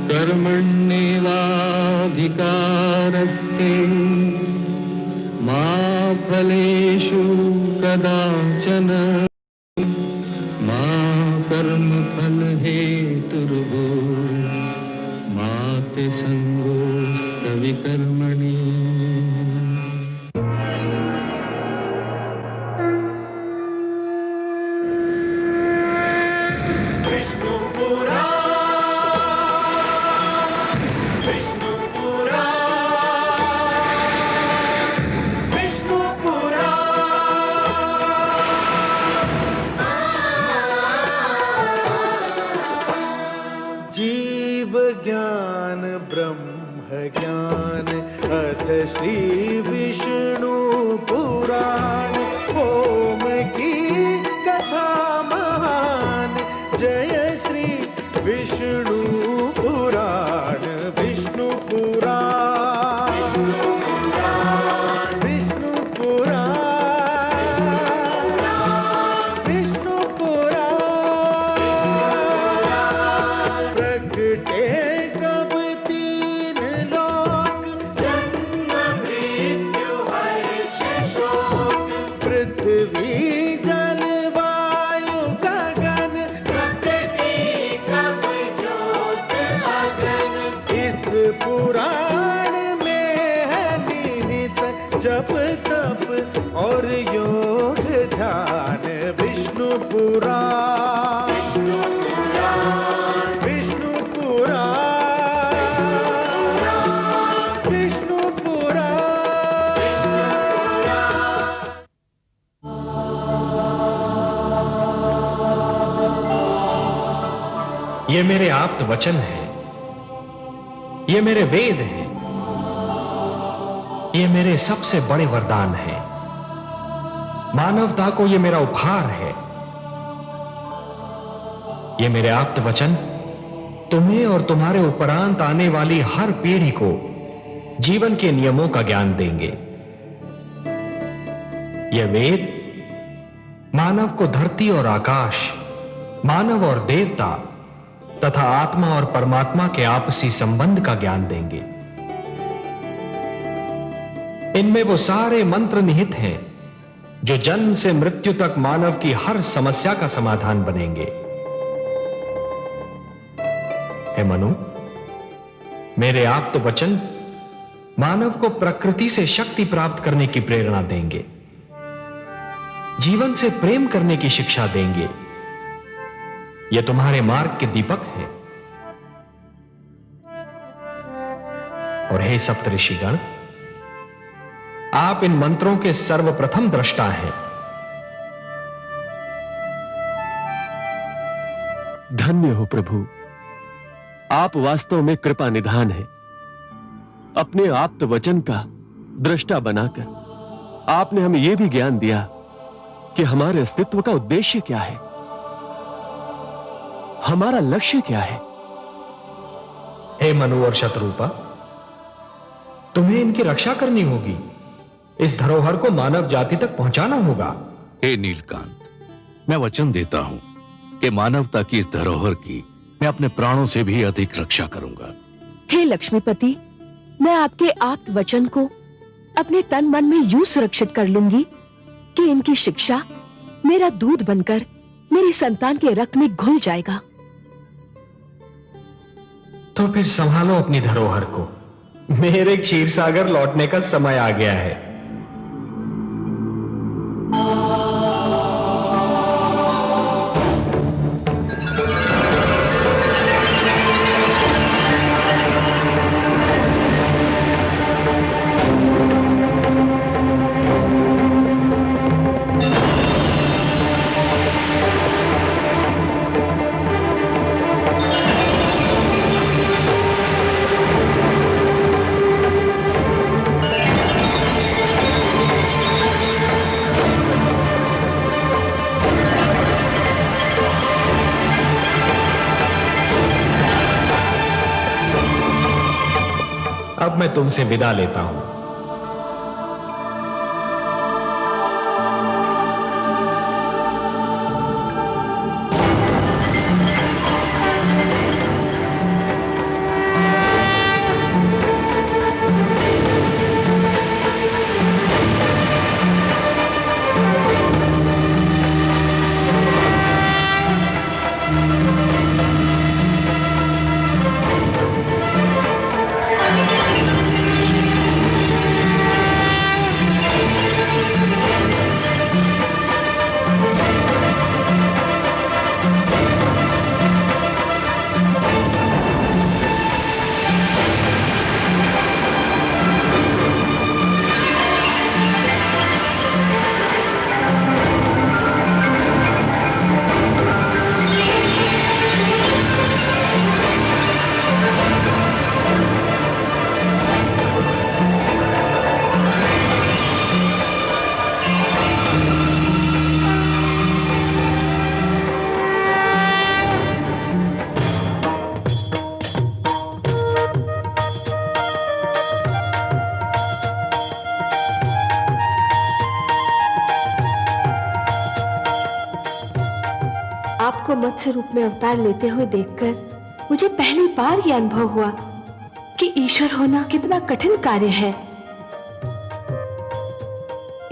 कर्मण्येवाधिकारस्ते मा फलेषु कदाचन मा कर्मफलहेतुर्भो मा ते संगोऽस्तविकर्मणि। ज्ञान ब्रह्म ज्ञान अथ श्री विष्णु पुराण ओम की कथा महान जय श्री विष्णु पुराण विष्णु पुराण विष्णु पुराण विष्णु पुराण प्रगटे जप तप और योग ध्यान विष्णु पुराण विष्णु पुराण विष्णु पुराण। ये मेरे आप्त वचन है, ये मेरे वेद हैं, ये मेरे सबसे बड़े वरदान हैं। मानवता को ये मेरा उपहार है। ये मेरे आप्त वचन तुम्हें और तुम्हारे उपरांत आने वाली हर पीढ़ी को जीवन के नियमों का ज्ञान देंगे। ये वेद मानव को धरती और आकाश, मानव और देवता तथा आत्मा और परमात्मा के आपसी संबंध का ज्ञान देंगे। इनमें वो सारे मंत्र निहित हैं जो जन्म से मृत्यु तक मानव की हर समस्या का समाधान बनेंगे। हे मनु, मेरे आप्त वचन मानव को प्रकृति से शक्ति प्राप्त करने की प्रेरणा देंगे, जीवन से प्रेम करने की शिक्षा देंगे। ये तुम्हारे मार्ग के दीपक हैं। और हे सप्तऋषिगण, आप इन मंत्रों के सर्वप्रथम दृष्टा हैं। धन्य हो प्रभु, आप वास्तव में कृपा निधान है। अपने आप्त वचन का दृष्टा बनाकर आपने हमें यह भी ज्ञान दिया कि हमारे अस्तित्व का उद्देश्य क्या है, हमारा लक्ष्य क्या है। हे मनु और शतरूपा, तुम्हें इनकी रक्षा करनी होगी। इस धरोहर को मानव जाति तक पहुंचाना होगा। हे नीलकांत, मैं वचन देता हूं कि मानवता की इस धरोहर की मैं अपने प्राणों से भी अधिक रक्षा करूंगा। हे लक्ष्मीपति, मैं आपके आप्त वचन को अपने तन मन में यूं सुरक्षित कर लूंगी कि इनकी शिक्षा मेरा दूध बनकर मेरी संतान के रक्त में घुल जाएगा। तो फिर संभालो अपनी धरोहर को। मेरे क्षीर सागर लौटने का समय आ गया है। अब मैं तुमसे विदा लेता हूं। आपको मत्स्य रूप में अवतार लेते हुए देखकर मुझे पहली बार यह अनुभव हुआ कि ईश्वर होना कितना कठिन कार्य है।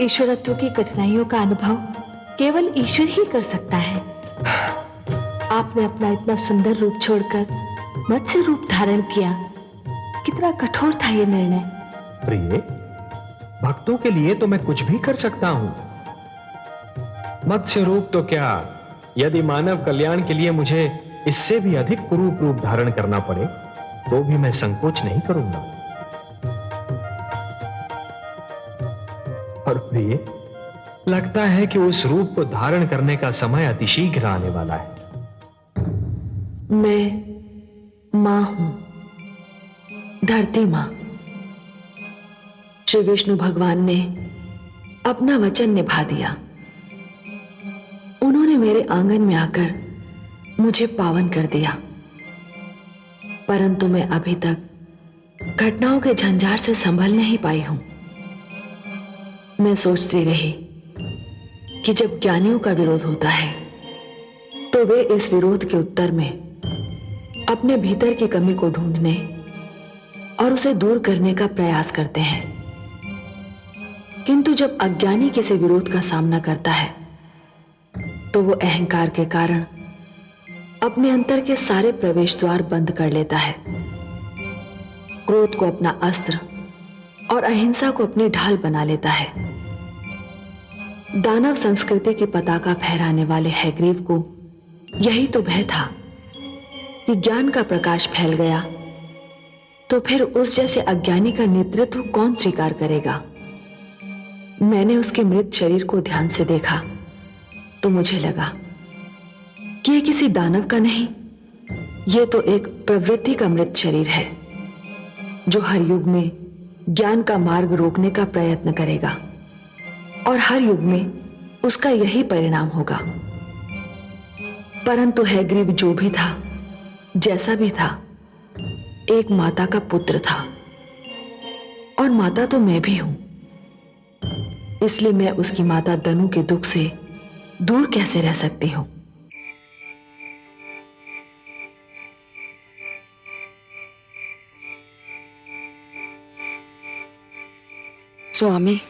ईश्वरत्व की कठिनाइयों का अनुभव केवल ईश्वर ही कर सकता है। आपने अपना इतना सुंदर रूप छोड़कर मत्स्य रूप धारण किया। कितना कठोर था यह निर्णय। प्रिय, भक्तों के लिए तो मैं कुछ भी कर सकता हूं। मत्स्य रूप तो क्या, यदि मानव कल्याण के लिए मुझे इससे भी अधिक कुरूप रूप धारण करना पड़े तो भी मैं संकोच नहीं करूंगा। और प्रिय, लगता है कि उस रूप को धारण करने का समय अतिशीघ्र आने वाला है। मैं मां हूं, धरती मां। श्री विष्णु भगवान ने अपना वचन निभा दिया। उन्होंने मेरे आंगन में आकर मुझे पावन कर दिया, परंतु मैं अभी तक घटनाओं के झंझार से संभल नहीं पाई हूं। मैं सोचती रही कि जब ज्ञानियों का विरोध होता है तो वे इस विरोध के उत्तर में अपने भीतर की कमी को ढूंढने और उसे दूर करने का प्रयास करते हैं, किंतु जब अज्ञानी किसी विरोध का सामना करता है तो वो अहंकार के कारण अपने अंतर के सारे प्रवेश द्वार बंद कर लेता है। क्रोध को अपना अस्त्र और अहिंसा को अपनी ढाल बना लेता है। दानव संस्कृति की पताका फहराने वाले हैग्रीव को यही तो भय था कि ज्ञान का प्रकाश फैल गया तो फिर उस जैसे अज्ञानी का नेतृत्व कौन स्वीकार करेगा। मैंने उसके मृत शरीर को ध्यान से देखा तो मुझे लगा कि यह किसी दानव का नहीं, यह तो एक प्रवृत्ति का मृत शरीर है जो हर युग में ज्ञान का मार्ग रोकने का प्रयत्न करेगा और हर युग में उसका यही परिणाम होगा। परंतु हैग्रीव जो भी था, जैसा भी था, एक माता का पुत्र था और माता तो मैं भी हूं। इसलिए मैं उसकी माता दनु के दुख से दूर कैसे रह सकती हूं। स्वामी,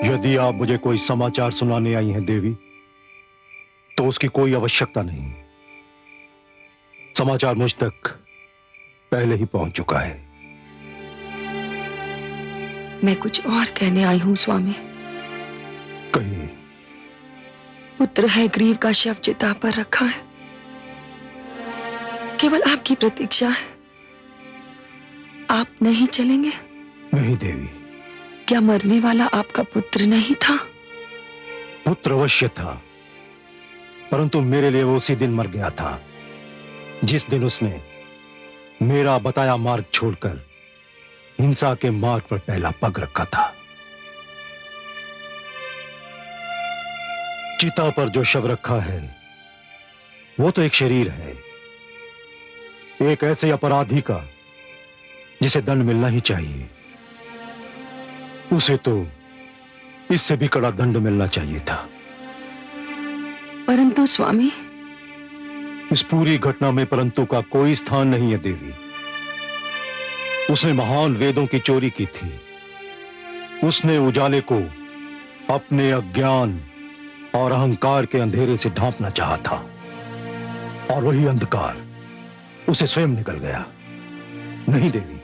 यदि आप मुझे कोई समाचार सुनाने आई हैं देवी, तो उसकी कोई आवश्यकता नहीं। समाचार मुझ तक पहले ही पहुंच चुका है। मैं कुछ और कहने आई हूं स्वामी। कहिए। पुत्र हैग्रीव का शव चिता पर रखा है, केवल आपकी प्रतीक्षा है। आप नहीं चलेंगे? नहीं देवी। क्या मरने वाला आपका पुत्र नहीं था? पुत्र अवश्य था, परंतु मेरे लिए वो उसी दिन मर गया था जिस दिन उसने मेरा बताया मार्ग छोड़कर हिंसा के मार्ग पर पहला पग रखा था। चिता पर जो शव रखा है वो तो एक शरीर है, एक ऐसे अपराधी का जिसे दंड मिलना ही चाहिए। उसे तो इससे भी कड़ा दंड मिलना चाहिए था। परंतु स्वामी, इस पूरी घटना में परंतु का कोई स्थान नहीं है देवी। उसने महान वेदों की चोरी की थी। उसने उजाले को अपने अज्ञान और अहंकार के अंधेरे से ढांपना चाहा था, और वही अंधकार उसे स्वयं निकल गया। नहीं देवी,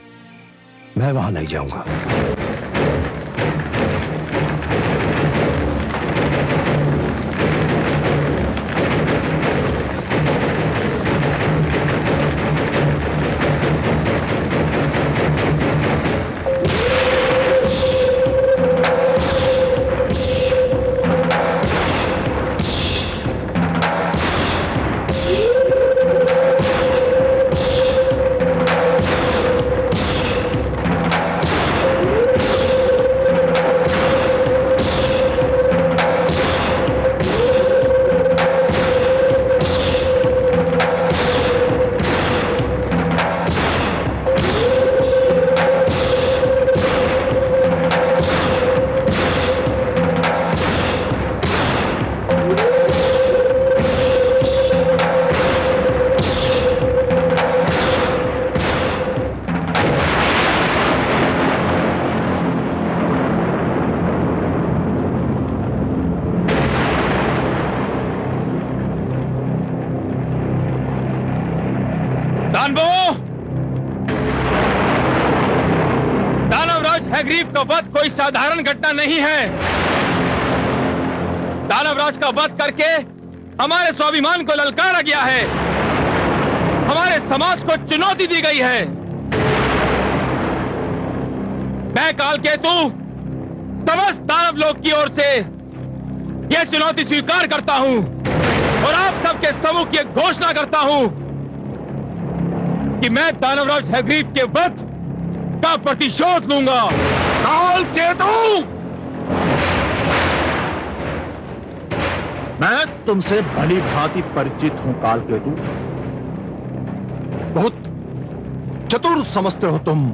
मैं वहां नहीं जाऊंगा। दानवो, दानवराज हैग्रीव का वध कोई साधारण घटना नहीं है। दानवराज का वध करके हमारे स्वाभिमान को ललकारा गया है, हमारे समाज को चुनौती दी गई है। मैं कालकेतु समस्त दानव लोक की ओर से यह चुनौती स्वीकार करता हूं और आप सबके समूह की एक घोषणा करता हूं कि मैं दानवराज हैग्रीव के वध का प्रतिशोध लूंगा। कालकेतु, मैं तुमसे भली भांति परिचित हूं कालकेतु। बहुत चतुर समझते हो तुम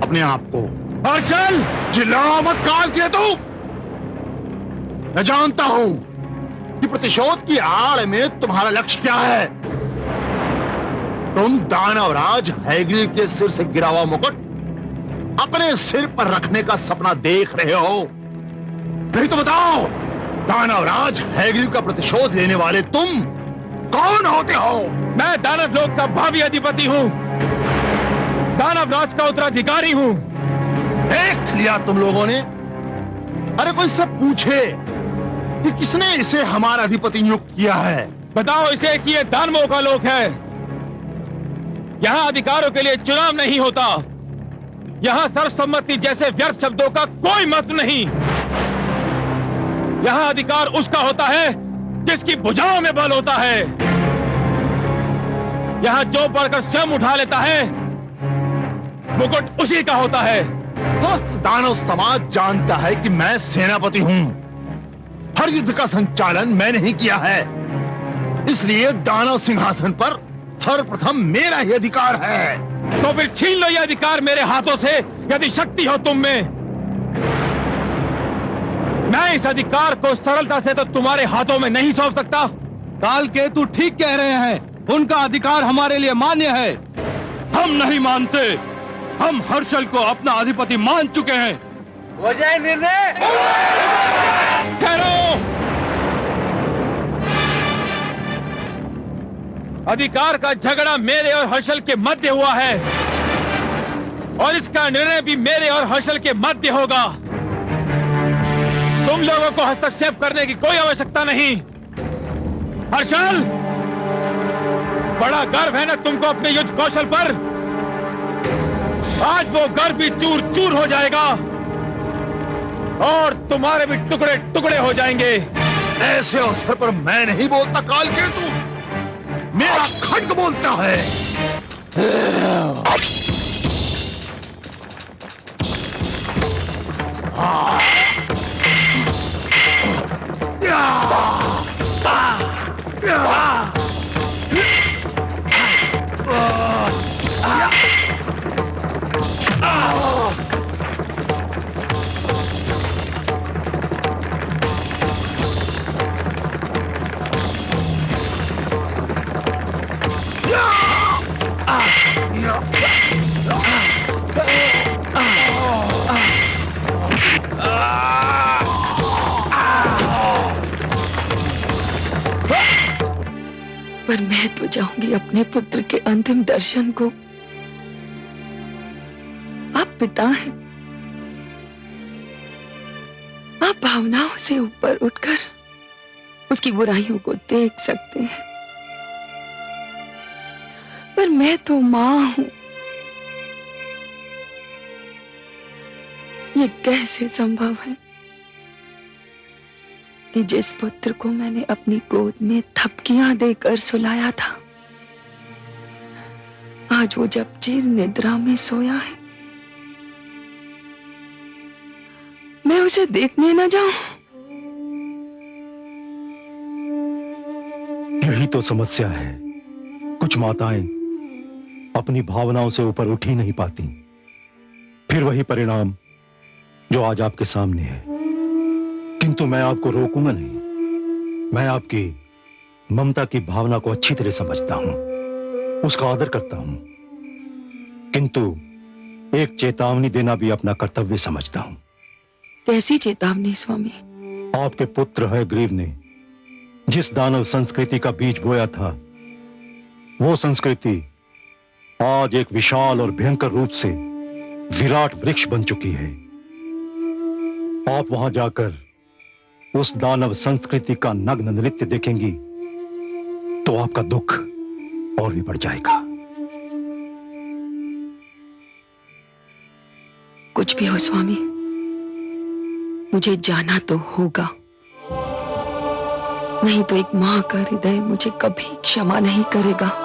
अपने आप को। हर्षल, चिल्लाओ मत कालकेतु। मैं जानता हूं कि प्रतिशोध की आड़ में तुम्हारा लक्ष्य क्या है। तुम दानवराज हैग्रीव के सिर से गिरा हुआ मुकुट अपने सिर पर रखने का सपना देख रहे हो। नहीं तो बताओ, दानवराज हैग्रीव का प्रतिशोध लेने वाले तुम कौन होते हो? मैं दानव लोक का भावी अधिपति हूं, दानवराज का उत्तराधिकारी हूं। देख लिया तुम लोगों ने। अरे कोई सब पूछे कि किसने इसे हमारा अधिपति नियुक्त किया है? बताओ इसे कि यह दानवों का लोक है। यहां अधिकारों के लिए चुनाव नहीं होता, यहां सर्वसम्मति जैसे व्यर्थ शब्दों का कोई महत्व नहीं। यहां अधिकार उसका होता है जिसकी भुजाओं में बल होता है। यहां जो बढ़कर स्वयं उठा लेता है मुकुट उसी का होता है। स्वस्थ दानव समाज जानता है कि मैं सेनापति हूं। हर युद्ध का संचालन मैंने ही किया है, इसलिए दानव सिंहासन पर सर्वप्रथम मेरा ही अधिकार है। तो फिर छीन लो यह अधिकार मेरे हाथों से, यदि शक्ति हो तुम में। मैं इस अधिकार को सरलता से तो तुम्हारे हाथों में नहीं सौंप सकता। कालकेतु ठीक कह रहे हैं, उनका अधिकार हमारे लिए मान्य है। हम नहीं मानते, हम हर्षल को अपना अधिपति मान चुके हैं। हो जाए निर्णय। ठहरो, अधिकार का झगड़ा मेरे और हर्षल के मध्य हुआ है और इसका निर्णय भी मेरे और हर्षल के मध्य होगा। तुम लोगों को हस्तक्षेप करने की कोई आवश्यकता नहीं। हर्षल, बड़ा गर्व है ना तुमको अपने युद्ध कौशल पर। आज वो गर्व भी चूर चूर हो जाएगा और तुम्हारे भी टुकड़े टुकड़े हो जाएंगे। ऐसे अवसर पर मैं नहीं बोलता कालकेतु, मेरा खड्ग बोलता है। पर मैं तो चाहूंगी अपने पुत्र के अंतिम दर्शन को। आप पिता हैं, आप भावनाओं से ऊपर उठकर उसकी बुराइयों को देख सकते हैं, पर मैं तो मां हूं। ये कैसे संभव है कि जिस पुत्र को मैंने अपनी गोद में थपकियां देकर सुलाया था, आज वो जब चिर निद्रा में सोया है, मैं उसे देखने न जाऊं। यही तो समस्या है। कुछ माताएं अपनी भावनाओं से ऊपर उठ ही नहीं पाती, फिर वही परिणाम जो आज आपके सामने है। किंतु मैं आपको रोकूंगा नहीं। मैं आपकी ममता की भावना को अच्छी तरह समझता हूं, उसका आदर करता हूं, किंतु एक चेतावनी देना भी अपना कर्तव्य समझता हूं। कैसी चेतावनी स्वामी? आपके पुत्र हैग्रीव ने जिस दानव संस्कृति का बीज बोया था, वो संस्कृति आज एक विशाल और भयंकर रूप से विराट वृक्ष बन चुकी है। आप वहां जाकर उस दानव संस्कृति का नग्न नृत्य देखेंगी तो आपका दुख और भी बढ़ जाएगा। कुछ भी हो स्वामी, मुझे जाना तो होगा, नहीं तो एक मां का हृदय मुझे कभी क्षमा नहीं करेगा।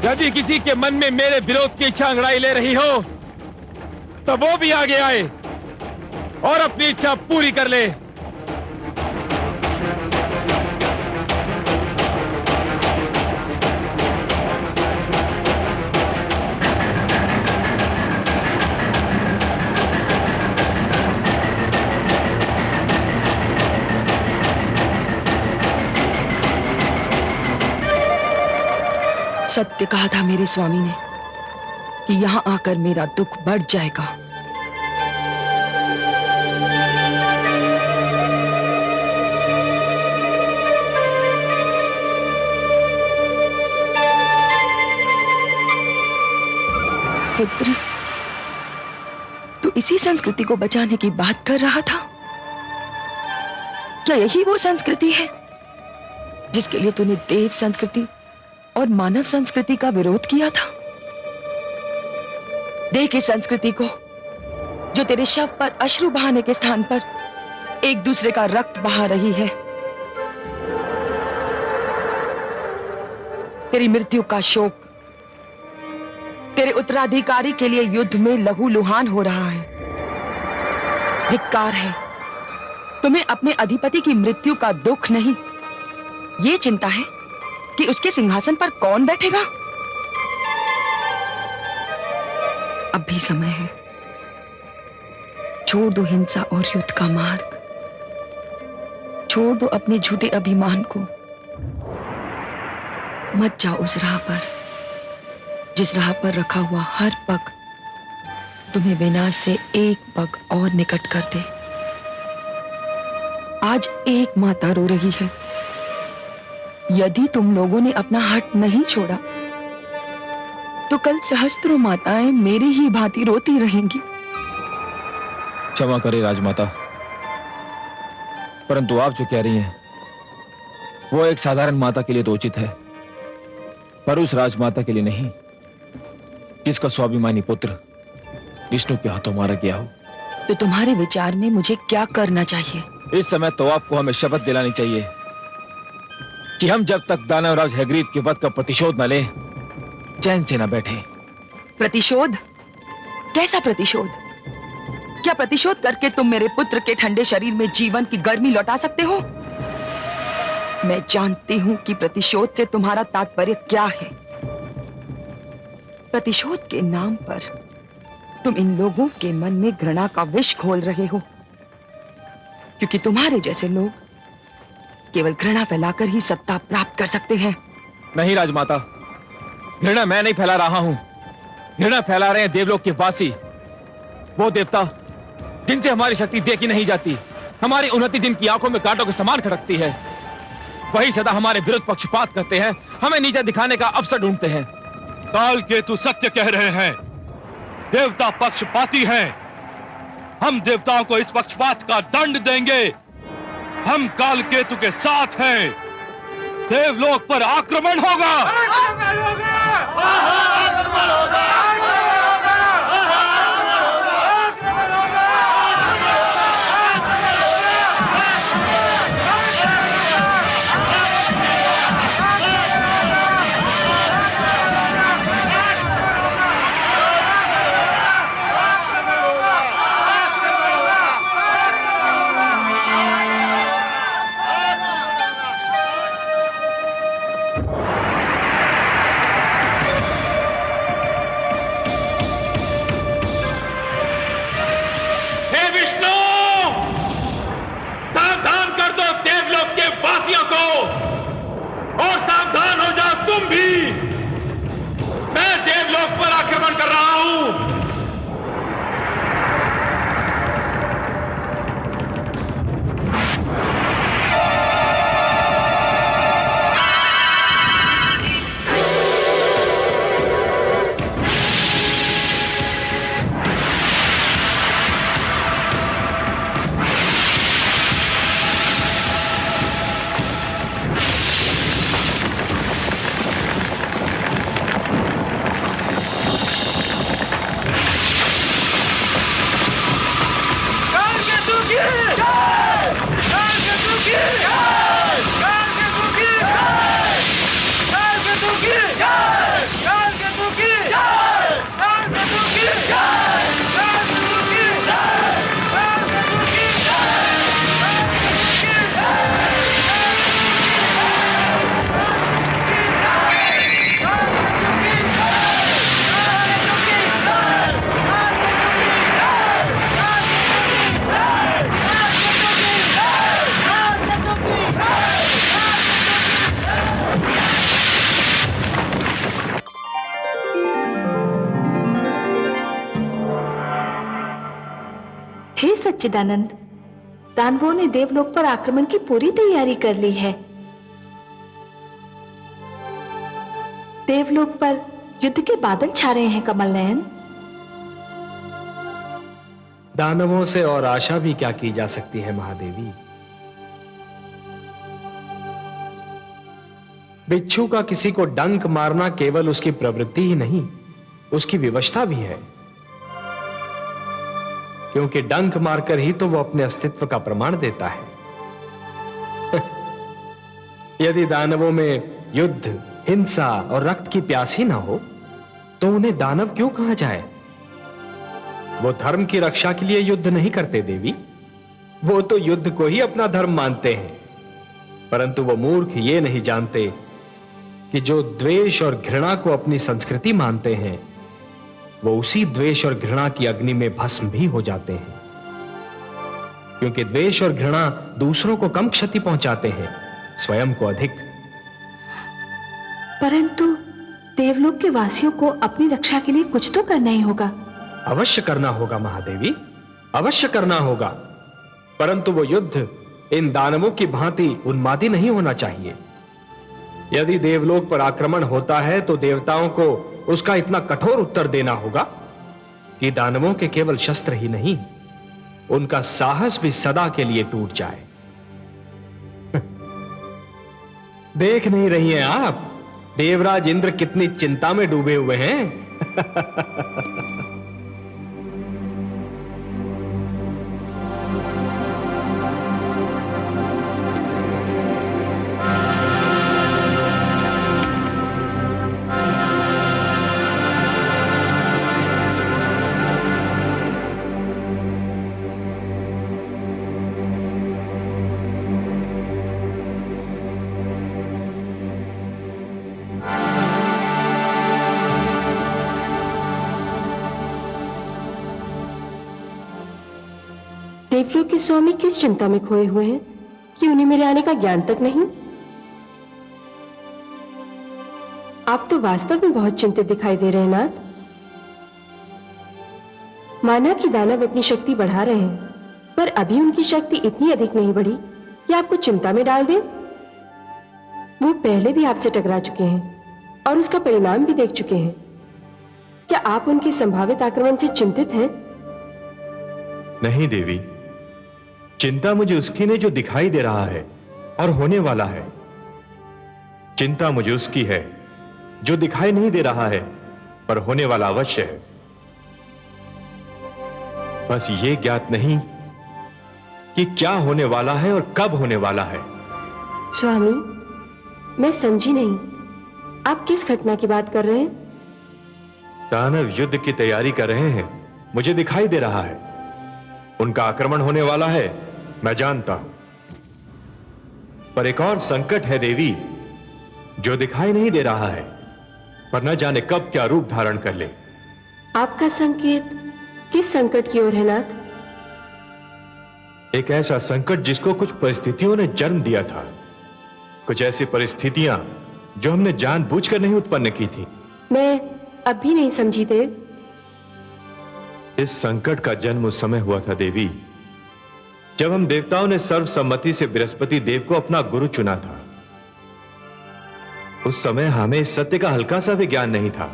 यदि किसी के मन में मेरे विरोध की इच्छा अंगड़ाई ले रही हो तो वो भी आगे आए और अपनी इच्छा पूरी कर ले। सत्य कहा था मेरे स्वामी ने कि यहां आकर मेरा दुख बढ़ जाएगा। पुत्र, तू इसी संस्कृति को बचाने की बात कर रहा था? क्या यही वो संस्कृति है जिसके लिए तूने देव संस्कृति और मानव संस्कृति का विरोध किया था? देख इस संस्कृति को जो तेरे शव पर अश्रु बहाने के स्थान पर एक दूसरे का रक्त बहा रही है। तेरी मृत्यु का शोक तेरे उत्तराधिकारी के लिए युद्ध में लहूलुहान हो रहा है। धिक्कार है तुम्हें अपने अधिपति की मृत्यु का दुख नहीं, ये चिंता है कि उसके सिंहासन पर कौन बैठेगा। अब भी समय है, छोड़ दो हिंसा और युद्ध का मार्ग, छोड़ दो अपने झूठे अभिमान को। मत जाओ उस राह पर जिस राह पर रखा हुआ हर पग तुम्हें विनाश से एक पग और निकट कर दे। आज एक माता रो रही है। यदि तुम लोगों ने अपना हट नहीं छोड़ा तो कल सहस्त्रों माताएं मेरी ही भांति रोती रहेंगी। क्षमा करे राजमाता, परंतु आप जो कह रही हैं वो एक साधारण माता के लिए तो उचित है, पर उस राजमाता के लिए नहीं जिसका स्वाभिमानी पुत्र विष्णु के हाथों मारा गया हो। तो तुम्हारे विचार में मुझे क्या करना चाहिए? इस समय तो आपको हमें शपथ दिलानी चाहिए कि हम जब तक दानवराज हैग्रीव के वध का प्रतिशोध न लें, चैन से न बैठे। प्रतिशोध? कैसा प्रतिशोध? क्या प्रतिशोध करके तुम मेरे पुत्र के ठंडे शरीर में जीवन की गर्मी लौटा सकते हो? मैं जानती हूं कि प्रतिशोध से तुम्हारा तात्पर्य क्या है। प्रतिशोध के नाम पर तुम इन लोगों के मन में घृणा का विष घोल रहे हो, क्योंकि तुम्हारे जैसे लोग केवल घृणा फैलाकर ही सत्ता प्राप्त कर सकते हैं। नहीं राजमाता, घृणा मैं नहीं फैला रहा हूं, घृणा फैला रहे हैं देवलोक के वासी, वो देवता जिनसे हमारी शक्ति देखी नहीं जाती, हमारी उन्नति जिनकी आंखों में कांटों के समान खड़कती है। वही सदा हमारे विरुद्ध पक्षपात करते हैं, हमें नीचा दिखाने का अवसर ढूंढते हैं। काल केतु सत्य कह रहे हैं, देवता पक्षपाती हैं। हम देवताओं को इस पक्षपात का दंड देंगे। हम काल केतु के साथ हैं। देवलोक पर आक्रमण होगा। और सावधान हो जाओ तुम भी, मैं देवलोक पर आक्रमण कर रहा हूं। सच्चिदानंद, दानवों ने देवलोक पर आक्रमण की पूरी तैयारी कर ली है। देवलोक पर युद्ध के बादल छा रहे हैं कमल नयन। दानवों से और आशा भी क्या की जा सकती है महादेवी। बिच्छू का किसी को डंक मारना केवल उसकी प्रवृत्ति ही नहीं, उसकी विवशता भी है, क्योंकि डंक मारकर ही तो वो अपने अस्तित्व का प्रमाण देता है। यदि दानवों में युद्ध, हिंसा और रक्त की प्यास ही ना हो तो उन्हें दानव क्यों कहा जाए? वो धर्म की रक्षा के लिए युद्ध नहीं करते देवी, वो तो युद्ध को ही अपना धर्म मानते हैं, परंतु वो मूर्ख ये नहीं जानते कि जो द्वेष और घृणा को अपनी संस्कृति मानते हैं वो उसी द्वेष और घृणा की अग्नि में भस्म भी हो जाते हैं, क्योंकि द्वेष और घृणा दूसरों को कम क्षति पहुंचाते हैं, स्वयं को अधिक। परंतु देवलोक के वासियों को अपनी रक्षा के लिए कुछ तो करना ही होगा। अवश्य करना होगा महादेवी, अवश्य करना होगा, परंतु वो युद्ध इन दानवों की भांति उन्मादी नहीं होना चाहिए। यदि देवलोक पर आक्रमण होता है तो देवताओं को उसका इतना कठोर उत्तर देना होगा कि दानवों के केवल शस्त्र ही नहीं, उनका साहस भी सदा के लिए टूट जाए। देख नहीं रही हैं आप देवराज इंद्र कितनी चिंता में डूबे हुए हैं। देवलोक के स्वामी किस चिंता में खोए हुए हैं कि उन्हें मेरे आने का ज्ञान तक नहीं? आप तो वास्तव में बहुत चिंतित दिखाई दे रहे हैं नाथ। माना कि दानव अपनी शक्ति बढ़ा रहे हैं, पर अभी उनकी शक्ति इतनी अधिक नहीं बढ़ी कि आपको चिंता में डाल दें। वो पहले भी आपसे टकरा चुके हैं और उसका परिणाम भी देख चुके हैं। क्या आप उनके संभावित आक्रमण से चिंतित हैं? नहीं देवी, चिंता मुझे उसकी नहीं जो दिखाई दे रहा है और होने वाला है। चिंता मुझे उसकी है जो दिखाई नहीं दे रहा है पर होने वाला अवश्य है। बस ये ज्ञात नहीं कि क्या होने वाला है और कब होने वाला है। स्वामी, मैं समझी नहीं, आप किस घटना की बात कर रहे हैं? दानव युद्ध की तैयारी कर रहे हैं, मुझे दिखाई दे रहा है। उनका आक्रमण होने वाला है, मैं जानता हूं। पर एक और संकट है देवी जो दिखाई नहीं दे रहा है, पर न जाने कब क्या रूप धारण कर ले। आपका संकेत किस संकट की ओर है नाथ? एक ऐसा संकट जिसको कुछ परिस्थितियों ने जन्म दिया था, कुछ ऐसी परिस्थितियां जो हमने जानबूझकर नहीं उत्पन्न की थी। मैं अब भी नहीं समझी देव। इस संकट का जन्म उस समय हुआ था देवी जब हम देवताओं ने सर्वसम्मति से बृहस्पति देव को अपना गुरु चुना था। उस समय हमें इस सत्य का हल्का सा भी ज्ञान नहीं था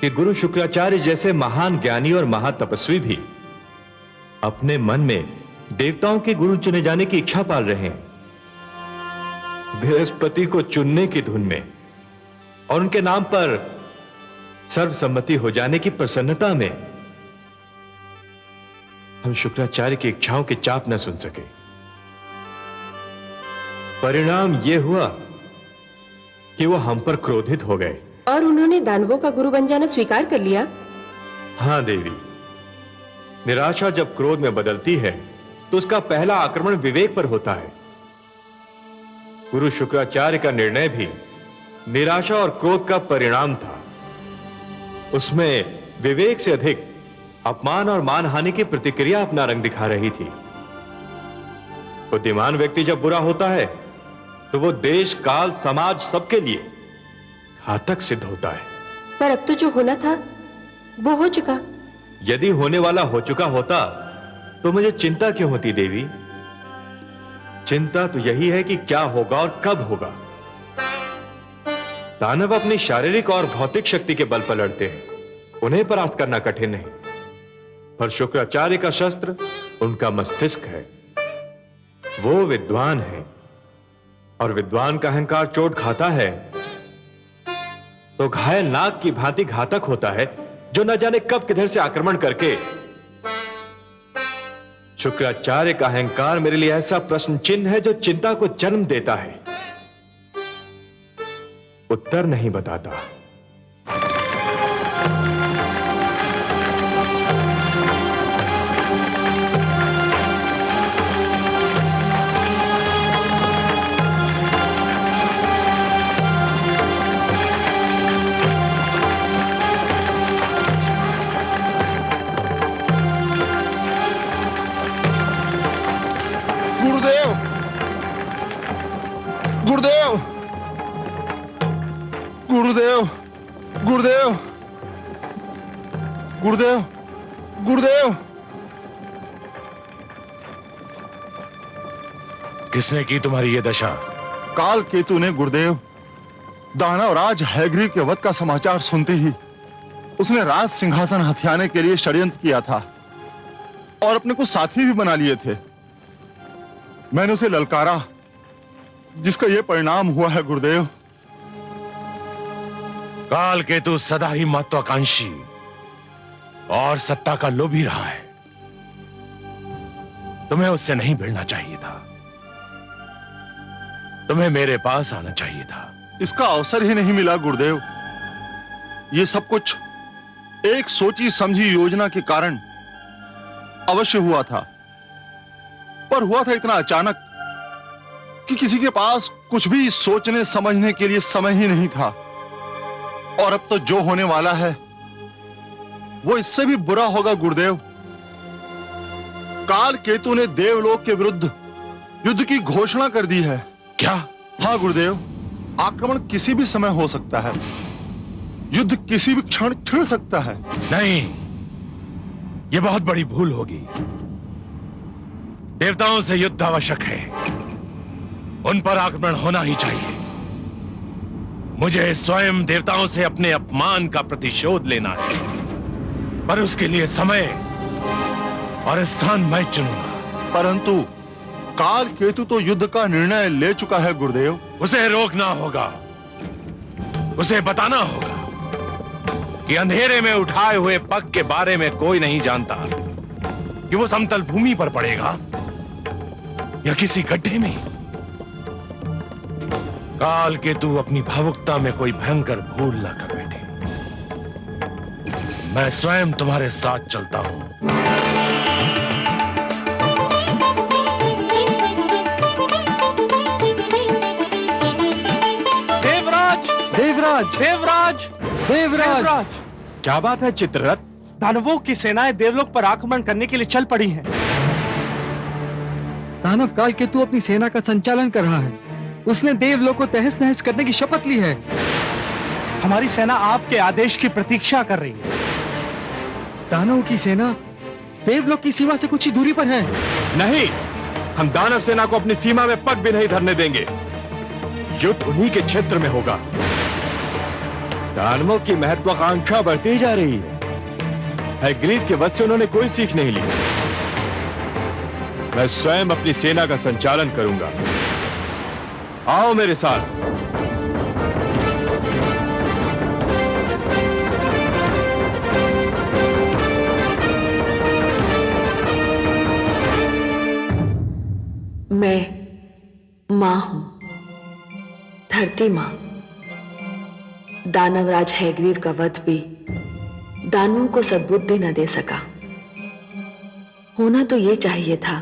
कि गुरु शुक्राचार्य जैसे महान ज्ञानी और महातपस्वी भी अपने मन में देवताओं के गुरु चुने जाने की इच्छा पाल रहे हैं। बृहस्पति को चुनने की धुन में और उनके नाम पर सर्वसम्मति हो जाने की प्रसन्नता में हम शुक्राचार्य की इच्छाओं के चाप न सुन सके। परिणाम यह हुआ कि वो हम पर क्रोधित हो गए और उन्होंने दानवों का गुरु बन जाना स्वीकार कर लिया। हां देवी, निराशा जब क्रोध में बदलती है तो उसका पहला आक्रमण विवेक पर होता है। गुरु शुक्राचार्य का निर्णय भी निराशा और क्रोध का परिणाम था। उसमें विवेक से अधिक अपमान और मानहानि की प्रतिक्रिया अपना रंग दिखा रही थी। बुद्धिमान व्यक्ति जब बुरा होता है तो वो देश, काल, समाज सबके लिए घातक सिद्ध होता है। पर अब तो जो होना था वो हो चुका। यदि होने वाला हो चुका होता तो मुझे चिंता क्यों होती देवी? चिंता तो यही है कि क्या होगा और कब होगा। दानव अपनी शारीरिक और भौतिक शक्ति के बल पर लड़ते हैं, उन्हें परास्त करना कठिन नहीं। पर शुक्राचार्य का शस्त्र उनका मस्तिष्क है। वो विद्वान है और विद्वान का अहंकार चोट खाता है तो घायल नाग की भांति घातक होता है, जो न जाने कब किधर से आक्रमण करके। शुक्राचार्य का अहंकार मेरे लिए ऐसा प्रश्न चिन्ह है जो चिंता को जन्म देता है, उत्तर नहीं बताता। गुरुदेव, गुरुदेव, गुरुदेव, गुरुदेव, गुरुदेव। किसने की तुम्हारी ये दशा? काल केतु ने गुरुदेव। दानवराज हैग्रीव के वध का समाचार सुनते ही उसने राज सिंहासन हथियाने के लिए षड्यंत्र किया था और अपने को साथी भी बना लिए थे। मैंने उसे ललकारा, जिसका यह परिणाम हुआ है गुरुदेव। काल केतु सदा ही महत्वाकांक्षी और सत्ता का लोभी रहा है। तुम्हें उससे नहीं भिड़ना चाहिए था, तुम्हें मेरे पास आना चाहिए था। इसका अवसर ही नहीं मिला गुरुदेव। ये सब कुछ एक सोची समझी योजना के कारण अवश्य हुआ था, पर हुआ था इतना अचानक कि किसी के पास कुछ भी सोचने समझने के लिए समय ही नहीं था। और अब तो जो होने वाला है वो इससे भी बुरा होगा गुरुदेव। काल केतु ने देवलोक के विरुद्ध युद्ध की घोषणा कर दी है। क्या? हाँ गुरुदेव, आक्रमण किसी भी समय हो सकता है, युद्ध किसी भी क्षण छिड़ सकता है। नहीं, यह बहुत बड़ी भूल होगी। देवताओं से युद्ध आवश्यक है, उन पर आक्रमण होना ही चाहिए। मुझे स्वयं देवताओं से अपने अपमान का प्रतिशोध लेना है, पर उसके लिए समय और स्थान मैं चुनूंगा। परंतु काल केतु तो युद्ध का निर्णय ले चुका है गुरुदेव। उसे रोकना होगा, उसे बताना होगा कि अंधेरे में उठाए हुए पग के बारे में कोई नहीं जानता कि वो समतल भूमि पर पड़ेगा या किसी गड्ढे में। काल केतु अपनी भावुकता में कोई भयंकर भूल न कर बैठे। मैं स्वयं तुम्हारे साथ चलता हूं। देवराज, देवराज, देवराज, देवराज। क्या बात है चित्ररथ? दानवों की सेनाएं देवलोक पर आक्रमण करने के लिए चल पड़ी हैं। दानव काल केतु अपनी सेना का संचालन कर रहा है। उसने देवलोक को तहस नहस करने की शपथ ली है। हमारी सेना आपके आदेश की प्रतीक्षा कर रही है। दानवों की सेना देवलोक की सीमा से कुछ ही दूरी पर है। नहीं, हम दानव सेना को अपनी सीमा में पग भी नहीं धरने देंगे। युद्ध उन्हीं के क्षेत्र में होगा। दानवों की महत्वाकांक्षा बढ़ती जा रही है। हैग्रीव के वध से उन्होंने कोई सीख नहीं ली। मैं स्वयं अपनी सेना का संचालन करूंगा। आओ मेरे साथ। मैं मां हूं, धरती मां। दानवराज हैग्रीव का वध भी दानवों को सद्बुद्धि न दे सका। होना तो ये चाहिए था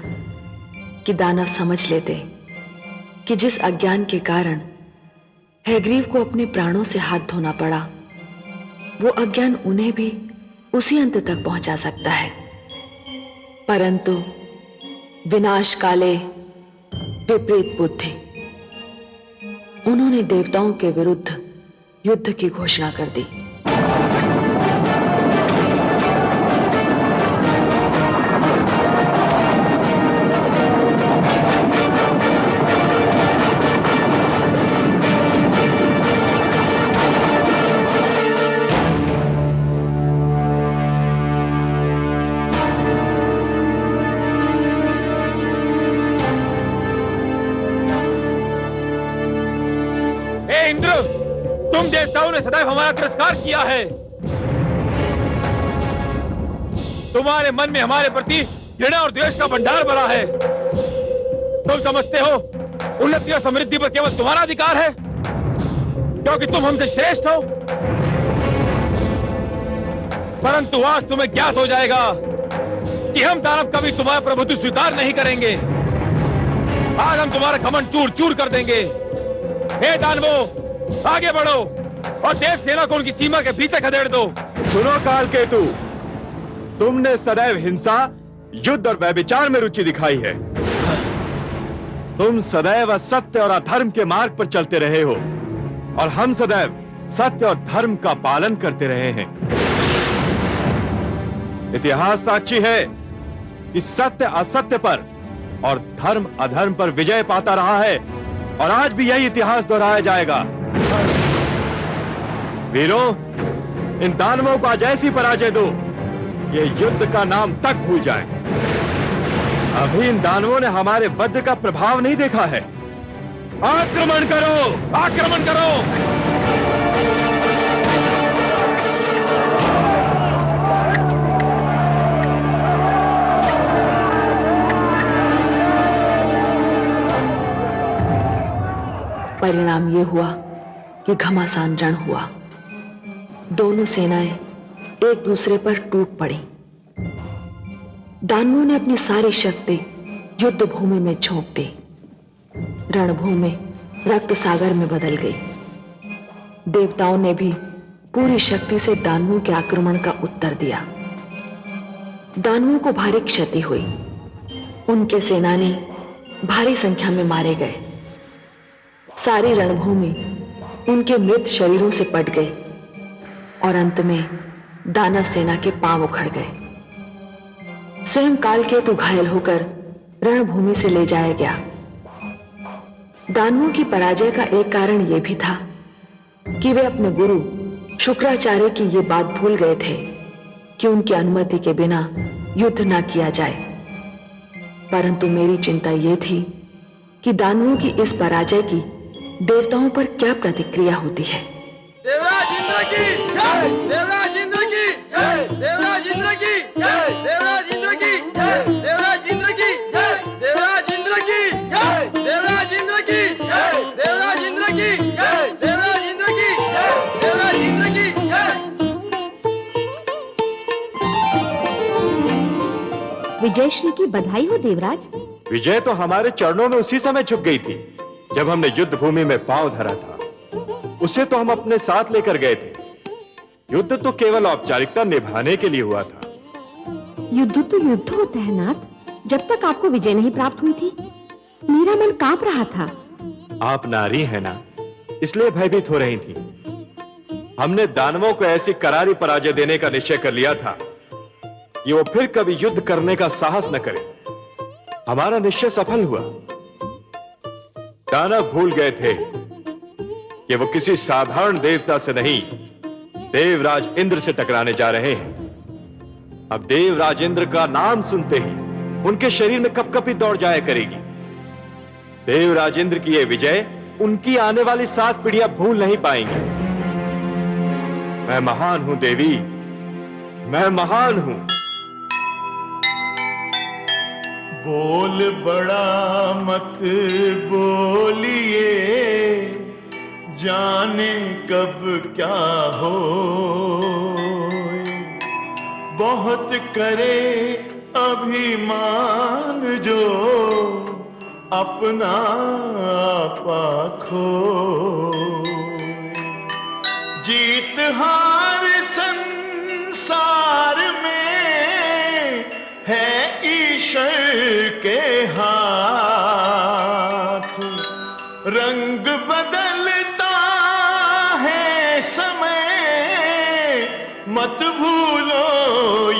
कि दानव समझ लेते कि जिस अज्ञान के कारण हैग्रीव को अपने प्राणों से हाथ धोना पड़ा, वो अज्ञान उन्हें भी उसी अंत तक पहुंचा सकता है। परंतु विनाश काले विपरीत बुद्धि, उन्होंने देवताओं के विरुद्ध युद्ध की घोषणा कर दी। तुम देवताओं ने सदैव हमारा तिरस्कार किया है। तुम्हारे मन में हमारे प्रति घृणा और द्वेष का भंडार भरा है। तुम समझते हो उन्नति और समृद्धि पर केवल तुम्हारा अधिकार है, क्योंकि तुम हमसे श्रेष्ठ हो। परंतु आज तुम्हें ज्ञात हो जाएगा कि हम दानव कभी तुम्हारा प्रभुत्व स्वीकार नहीं करेंगे। आज हम तुम्हारा घमंड चूर चूर कर देंगे। हे दानवों, आगे बढ़ो और देव सेना को उनकी सीमा के भीतर खदेड़ दो। सुनो काल केतु, तुमने सदैव हिंसा, युद्ध और व्यभिचार में रुचि दिखाई है। तुम सदैव असत्य और अधर्म के मार्ग पर चलते रहे हो और हम सदैव सत्य और धर्म का पालन करते रहे हैं। इतिहास साक्षी है कि सत्य असत्य पर और धर्म अधर्म पर विजय पाता रहा है और आज भी यही इतिहास दोहराया जाएगा। वीरों, इन दानवों को आज ऐसी पराजय दो ये युद्ध का नाम तक भूल जाएं। अभी इन दानवों ने हमारे वज्र का प्रभाव नहीं देखा है। आक्रमण करो, आक्रमण करो। परिणाम ये हुआ कि घमासान रण हुआ। दोनों सेनाएं एक दूसरे पर टूट पड़ी। दानवों ने अपनी सारी शक्ति युद्ध भूमि में झोंक दी। रणभूमि रक्त सागर में बदल गई। देवताओं ने भी पूरी शक्ति से दानवों के आक्रमण का उत्तर दिया। दानवों को भारी क्षति हुई। उनके सेनानी भारी संख्या में मारे गए। सारी रणभूमि उनके मृत शरीरों से पट गई और अंत में दानव सेना के पांव उखड़ गए। स्वयं कालकेतु घायल होकर रणभूमि से ले जाया गया। दानवों की पराजय का एक कारण यह भी था कि वे अपने गुरु शुक्राचार्य की ये बात भूल गए थे कि उनकी अनुमति के बिना युद्ध ना किया जाए। परंतु मेरी चिंता यह थी कि दानवों की इस पराजय की देवताओं पर क्या प्रतिक्रिया होती है। देवराज इंद्र की जय, देवराज इंद्र की जय, देवराज इंद्र की जय, देवराज इंद्र की जय, देवराज इंद्र की जय, देवराज इंद्र की जय, देवराज इंद्र की जय, देवराज इंद्र की जय, देवराज इंद्र की जय, देवराज इंद्र की जय। विजयश्री की बधाई हो देवराज। विजय तो हमारे चरणों में उसी समय झुक गई थी जब हमने युद्ध भूमि में पांव धरा था। उसे तो हम अपने साथ लेकर गए थे। युद्ध तो केवल औपचारिकता निभाने के लिए हुआ था। युद्ध तो युद्ध होता है नाथ। जब तक आपको विजय नहीं प्राप्त हुई थी मेरा मन कांप रहा था। आप नारी हैं ना, इसलिए भयभीत हो रही थी। हमने दानवों को ऐसी करारी पराजय देने का निश्चय कर लिया था कि वो फिर कभी युद्ध करने का साहस न करे। हमारा निश्चय सफल हुआ। दानव भूल गए थे कि वो किसी साधारण देवता से नहीं, देवराज इंद्र से टकराने जा रहे हैं। अब देवराज इंद्र का नाम सुनते ही उनके शरीर में कपकपी दौड़ जाया करेगी। देवराज इंद्र की यह विजय उनकी आने वाली 7 पीढ़ियां भूल नहीं पाएंगी। मैं महान हूं देवी, मैं महान हूं। बोल बड़ा मत बोलिए, जाने कब क्या हो। बहुत करे अभिमान जो अपना आपा खो। जीत हार संसार में है ईश्वर के हाथ। रंग बदलता है समय, मत भूलो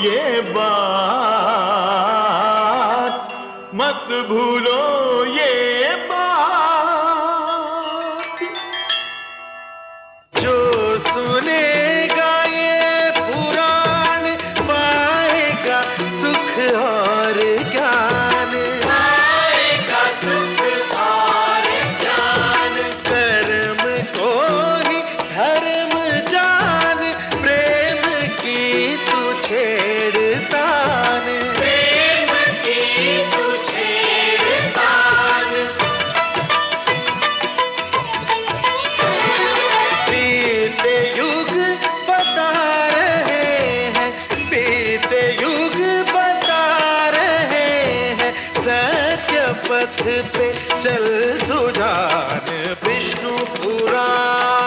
ये बात, मत भूलो ये बात। जो सुनेगा ये पुराण पाएगा सुख और ज्ञान, पाएगा सुख और ज्ञान। कर्म को ही धर्म जान, प्रेम की तू छेड़तान, प्रेम की तू छेड़तान। बीते युग बता रहे हैं, बीते युग बता रहे हैं, सत्य पथ पे चल सुजान। विष्णु पुराण